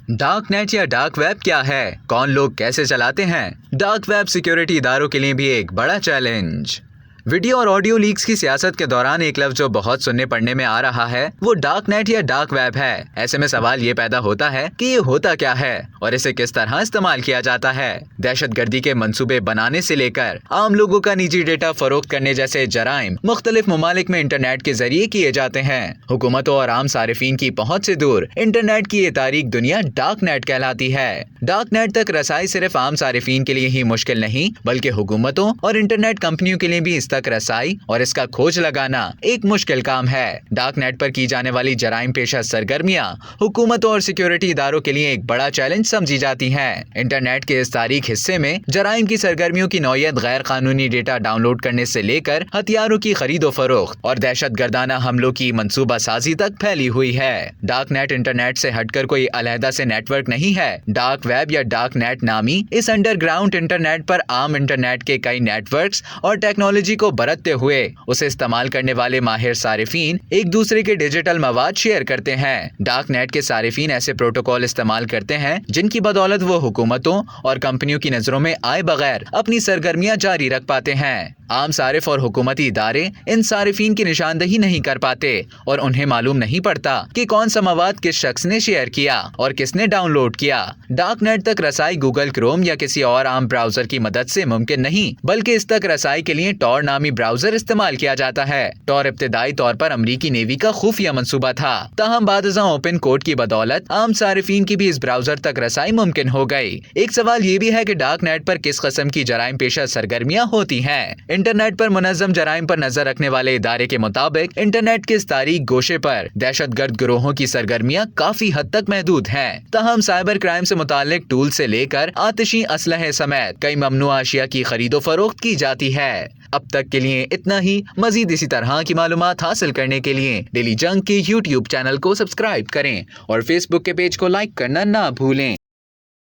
Dark net یا dark web کیا ہے؟ کون لوگ کیسے چلاتے ہیں؟ ڈارک ویب سیکیورٹی اداروں کے لیے بھی ایک بڑا چیلنج۔ ویڈیو اور آڈیو لیکس کی سیاست کے دوران ایک لفظ جو بہت سننے پڑھنے میں آ رہا ہے وہ ڈارک نیٹ یا ڈارک ویب ہے۔ ایسے میں سوال یہ پیدا ہوتا ہے کہ یہ ہوتا کیا ہے اور اسے کس طرح استعمال کیا جاتا ہے۔ دہشت گردی کے منصوبے بنانے سے لے کر عام لوگوں کا نجی ڈیٹا فروخت کرنے جیسے جرائم مختلف ممالک میں انٹرنیٹ کے ذریعے کیے جاتے ہیں۔ حکومتوں اور عام صارفین کی پہنچ سے دور انٹرنیٹ کی یہ تاریک دنیا ڈارک نیٹ کہلاتی ہے۔ ڈارک نیٹ تک رسائی صرف عام صارفین کے لیے ہی مشکل نہیں بلکہ حکومتوں اور انٹرنیٹ کمپنیوں کے لیے بھی اس تک رسائی اور اس کا کھوج لگانا ایک مشکل کام ہے۔ ڈارک نیٹ پر کی جانے والی جرائم پیشہ سرگرمیاں حکومتوں اور سیکیورٹی اداروں کے لیے ایک بڑا چیلنج سمجھی جاتی ہیں۔ انٹرنیٹ کے اس تاریک حصے میں جرائم کی سرگرمیوں کی نوعیت غیر قانونی ڈیٹا ڈاؤن لوڈ کرنے سے لے کر ہتھیاروں کی خرید و فروخت اور دہشت گردانہ حملوں کی منصوبہ سازی تک پھیلی ہوئی ہے۔ ڈارک نیٹ انٹرنیٹ سے ہٹ کر کوئی علیحدہ سے نیٹ ورک نہیں ہے۔ ڈارک ویب یا ڈارک نیٹ نامی اس انڈر گراؤنڈ انٹرنیٹ پر عام انٹرنیٹ کے کئی نیٹ ورکس اور ٹیکنالوجی کو برتتے ہوئے اسے استعمال کرنے والے ماہر صارفین ایک دوسرے کے ڈیجیٹل مواد شیئر کرتے ہیں۔ ڈارک نیٹ کے صارفین ایسے پروٹوکول استعمال کرتے ہیں جن کی بدولت وہ حکومتوں اور کمپنیوں کی نظروں میں آئے بغیر اپنی سرگرمیاں جاری رکھ پاتے ہیں۔ عام صارف اور حکومتی ادارے ان صارفین کی نشاندہی نہیں کر پاتے اور انہیں معلوم نہیں پڑتا کہ کون سا مواد کس شخص نے شیئر کیا اور کس نے ڈاؤن لوڈ کیا۔ ڈارک نیٹ تک رسائی گوگل کروم یا کسی اور عام براؤزر کی مدد سے ممکن نہیں بلکہ اس تک رسائی کے لیے ٹور نامی براؤزر استعمال کیا جاتا ہے۔ ٹور ابتدائی طور پر امریکی نیوی کا خفیہ منصوبہ تھا، تاہم بعد ازاں اوپن کوڈ کی بدولت عام صارفین کی بھی اس براؤزر تک رسائی ممکن ہو گئی۔ ایک سوال یہ بھی ہے کہ ڈارک نیٹ پر کس قسم کی جرائم پیشہ سرگرمیاں ہوتی ہیں۔ انٹرنیٹ پر منظم جرائم پر نظر رکھنے والے ادارے کے مطابق انٹرنیٹ کے اس تاریک گوشے پر دہشت گرد گروہوں کی سرگرمیاں کافی حد تک محدود ہیں، تاہم سائبر کرائم سے متعلق ٹول سے لے کر آتشی اسلحے سمیت کئی ممنوعہ اشیاء کی خرید و فروخت کی جاتی ہے۔ اب تک کے لیے اتنا ہی۔ مزید اسی طرح کی معلومات حاصل کرنے کے لیے ڈیلی جنگ کے YouTube چینل کو سبسکرائب کریں اور فیس بک کے پیج کو لائک کرنا نہ بھولیں۔